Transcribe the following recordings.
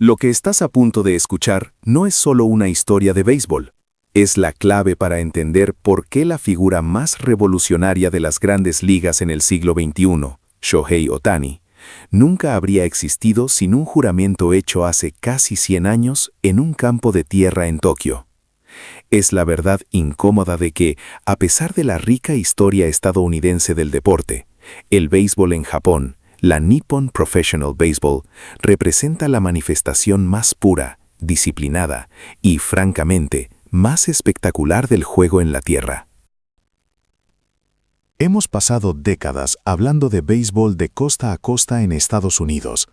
Lo que estás a punto de escuchar no es solo una historia de béisbol. Es la clave para entender por qué la figura más revolucionaria de las grandes ligas en el siglo XXI, Shohei Ohtani, nunca habría existido sin un juramento hecho hace casi 100 años en un campo de tierra en Tokio. Es la verdad incómoda de que, a pesar de la rica historia estadounidense del deporte, el béisbol en Japón, la Nippon Professional Baseball, representa la manifestación más pura, disciplinada y, francamente, más espectacular del juego en la tierra. Hemos pasado décadas hablando de béisbol de costa a costa en Estados Unidos,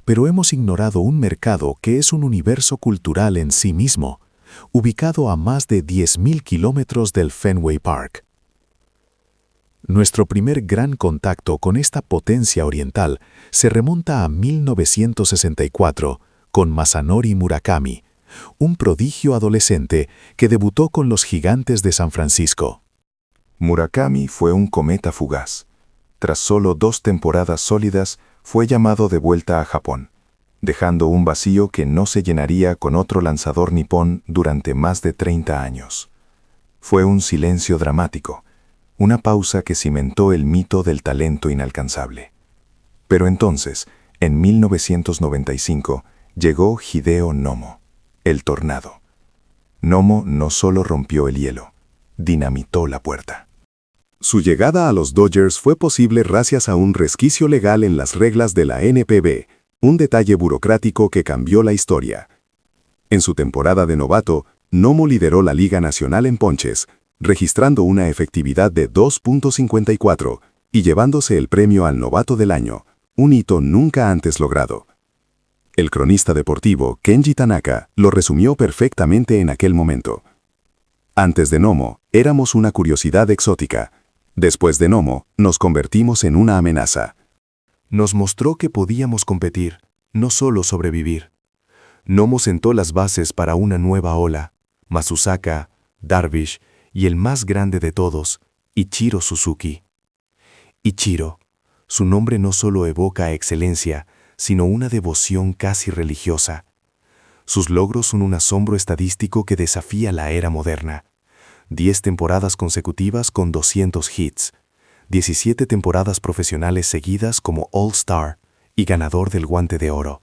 pero hemos ignorado un mercado que es un universo cultural en sí mismo, ubicado a más de 10.000 kilómetros del Fenway Park. Nuestro primer gran contacto con esta potencia oriental se remonta a 1964 con Masanori Murakami, un prodigio adolescente que debutó con los Gigantes de San Francisco. Murakami fue un cometa fugaz. Tras solo 2 temporadas sólidas, fue llamado de vuelta a Japón, dejando un vacío que no se llenaría con otro lanzador nipón durante más de 30 años. Fue un silencio dramático, una pausa que cimentó el mito del talento inalcanzable. Pero entonces, en 1995, llegó Hideo Nomo, el tornado. Nomo no solo rompió el hielo, dinamitó la puerta. Su llegada a los Dodgers fue posible gracias a un resquicio legal en las reglas de la NPB, un detalle burocrático que cambió la historia. En su temporada de novato, Nomo lideró la Liga Nacional en ponches, registrando una efectividad de 2.54 y llevándose el premio al novato del año, un hito nunca antes logrado. El cronista deportivo Kenji Tanaka lo resumió perfectamente en aquel momento. Antes de Nomo, éramos una curiosidad exótica. Después de Nomo, nos convertimos en una amenaza. Nos mostró que podíamos competir, no solo sobrevivir. Nomo sentó las bases para una nueva ola. Masusaka, Darvish y el más grande de todos, Ichiro Suzuki. Ichiro, su nombre no solo evoca excelencia, sino una devoción casi religiosa. Sus logros son un asombro estadístico que desafía la era moderna. 10 temporadas consecutivas con 200 hits, 17 temporadas profesionales seguidas como All-Star y ganador del Guante de Oro.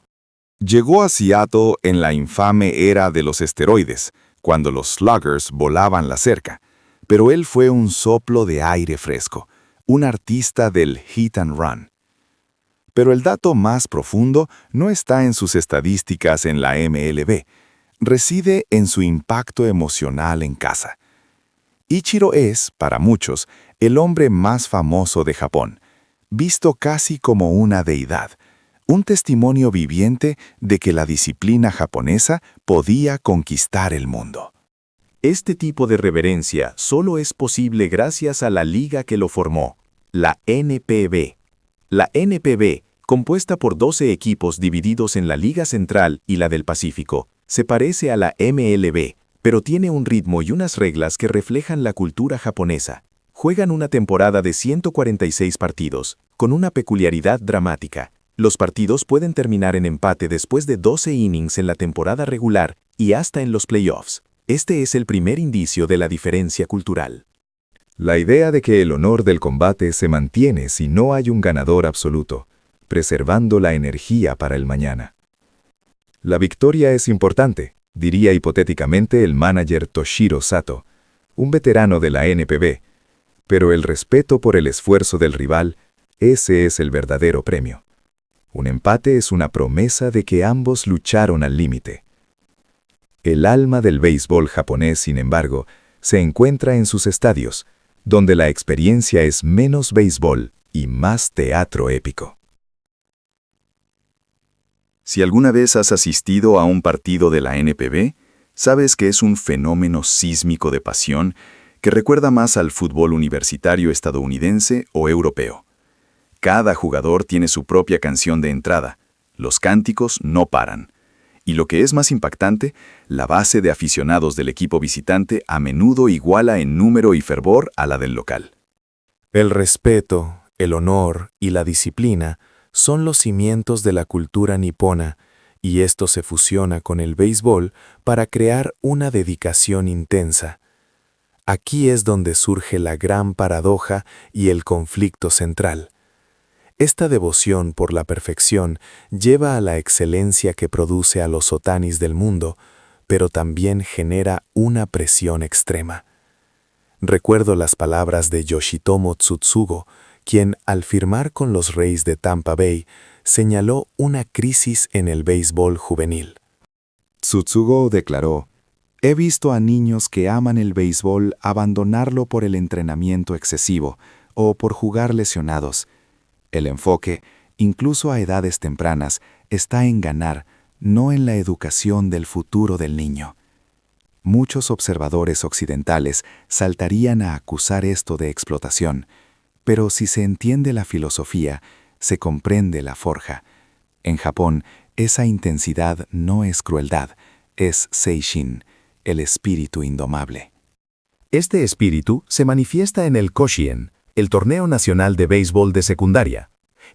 Llegó a Seattle en la infame era de los esteroides, cuando los sluggers volaban la cerca, pero él fue un soplo de aire fresco, un artista del hit and run. Pero el dato más profundo no está en sus estadísticas en la MLB, reside en su impacto emocional en casa. Ichiro es, para muchos, el hombre más famoso de Japón, visto casi como una deidad, un testimonio viviente de que la disciplina japonesa podía conquistar el mundo. Este tipo de reverencia solo es posible gracias a la liga que lo formó, la NPB. La NPB, compuesta por 12 equipos divididos en la Liga Central y la del Pacífico, se parece a la MLB, pero tiene un ritmo y unas reglas que reflejan la cultura japonesa. Juegan una temporada de 146 partidos, con una peculiaridad dramática. Los partidos pueden terminar en empate después de 12 innings en la temporada regular y hasta en los playoffs. Este es el primer indicio de la diferencia cultural. La idea de que el honor del combate se mantiene si no hay un ganador absoluto, preservando la energía para el mañana. La victoria es importante, diría hipotéticamente el manager Toshiro Sato, un veterano de la NPB, pero el respeto por el esfuerzo del rival, ese es el verdadero premio. Un empate es una promesa de que ambos lucharon al límite. El alma del béisbol japonés, sin embargo, se encuentra en sus estadios, donde la experiencia es menos béisbol y más teatro épico. Si alguna vez has asistido a un partido de la NPB, sabes que es un fenómeno sísmico de pasión que recuerda más al fútbol universitario estadounidense o europeo. Cada jugador tiene su propia canción de entrada, los cánticos no paran. Y lo que es más impactante, la base de aficionados del equipo visitante a menudo iguala en número y fervor a la del local. El respeto, el honor y la disciplina son los cimientos de la cultura nipona y esto se fusiona con el béisbol para crear una dedicación intensa. Aquí es donde surge la gran paradoja y el conflicto central. Esta devoción por la perfección lleva a la excelencia que produce a los otanis del mundo, pero también genera una presión extrema. Recuerdo las palabras de Yoshitomo Tsutsugo, quien, al firmar con los Rays de Tampa Bay, señaló una crisis en el béisbol juvenil. Tsutsugo declaró: «He visto a niños que aman el béisbol abandonarlo por el entrenamiento excesivo o por jugar lesionados. El enfoque, incluso a edades tempranas, está en ganar, no en la educación del futuro del niño». Muchos observadores occidentales saltarían a acusar esto de explotación, pero si se entiende la filosofía, se comprende la forja. En Japón, esa intensidad no es crueldad, es seishin, el espíritu indomable. Este espíritu se manifiesta en el Koshien, el torneo nacional de béisbol de secundaria.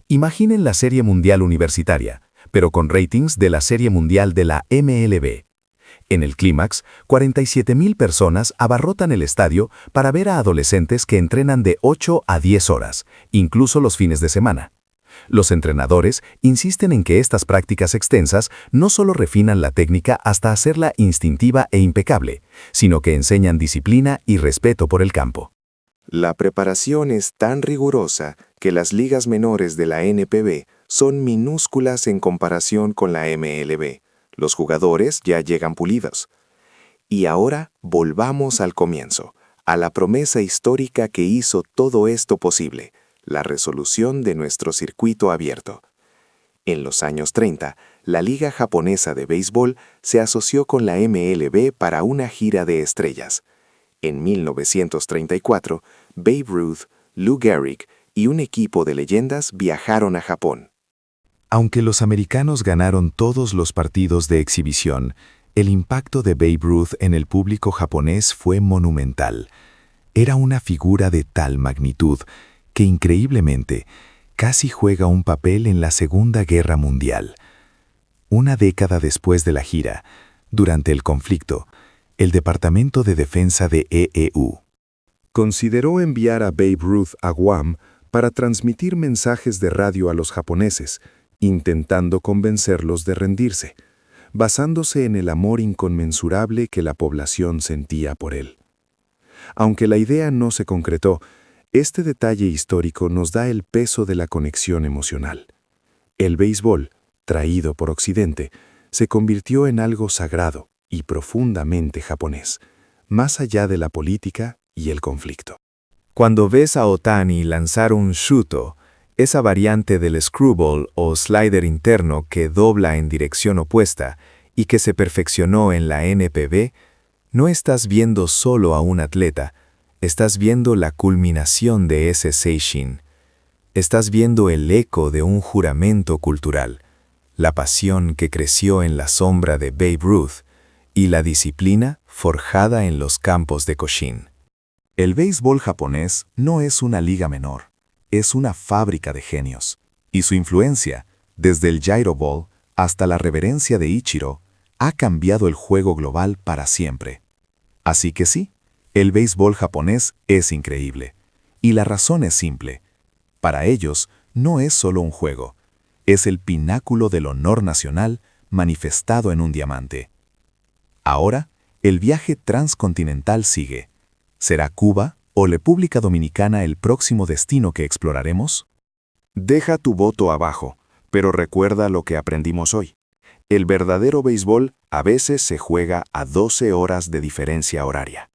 Imaginen la Serie Mundial Universitaria, pero con ratings de la Serie Mundial de la MLB. En el clímax, 47,000 personas abarrotan el estadio para ver a adolescentes que entrenan de 8 a 10 horas, incluso los fines de semana. Los entrenadores insisten en que estas prácticas extensas no solo refinan la técnica hasta hacerla instintiva e impecable, sino que enseñan disciplina y respeto por el campo. La preparación es tan rigurosa que las ligas menores de la NPB son minúsculas en comparación con la MLB. Los jugadores ya llegan pulidos. Y ahora volvamos al comienzo, a la promesa histórica que hizo todo esto posible, la resolución de nuestro circuito abierto. En los años 30, la Liga Japonesa de Béisbol se asoció con la MLB para una gira de estrellas. En 1934, Babe Ruth, Lou Gehrig y un equipo de leyendas viajaron a Japón. Aunque los americanos ganaron todos los partidos de exhibición, el impacto de Babe Ruth en el público japonés fue monumental. Era una figura de tal magnitud que, increíblemente, casi juega un papel en la Segunda Guerra Mundial. Una década después de la gira, durante el conflicto, el Departamento de Defensa de EEU Consideró enviar a Babe Ruth a Guam para transmitir mensajes de radio a los japoneses, intentando convencerlos de rendirse, basándose en el amor inconmensurable que la población sentía por él. Aunque la idea no se concretó, este detalle histórico nos da el peso de la conexión emocional. El béisbol, traído por Occidente, se convirtió en algo sagrado y profundamente japonés, más allá de la política y el conflicto. Cuando ves a Otani lanzar un shuto, esa variante del screwball o slider interno que dobla en dirección opuesta y que se perfeccionó en la NPB, no estás viendo solo a un atleta, estás viendo la culminación de ese seishin. Estás viendo el eco de un juramento cultural, la pasión que creció en la sombra de Babe Ruth y la disciplina forjada en los campos de Koshin. El béisbol japonés no es una liga menor, es una fábrica de genios, y su influencia, desde el Gyro Ball hasta la reverencia de Ichiro, ha cambiado el juego global para siempre. Así que sí, el béisbol japonés es increíble, y la razón es simple. Para ellos no es solo un juego, es el pináculo del honor nacional manifestado en un diamante. Ahora, el viaje transcontinental sigue. ¿Será Cuba o República Dominicana el próximo destino que exploraremos? Deja tu voto abajo, pero recuerda lo que aprendimos hoy. El verdadero béisbol a veces se juega a 12 horas de diferencia horaria.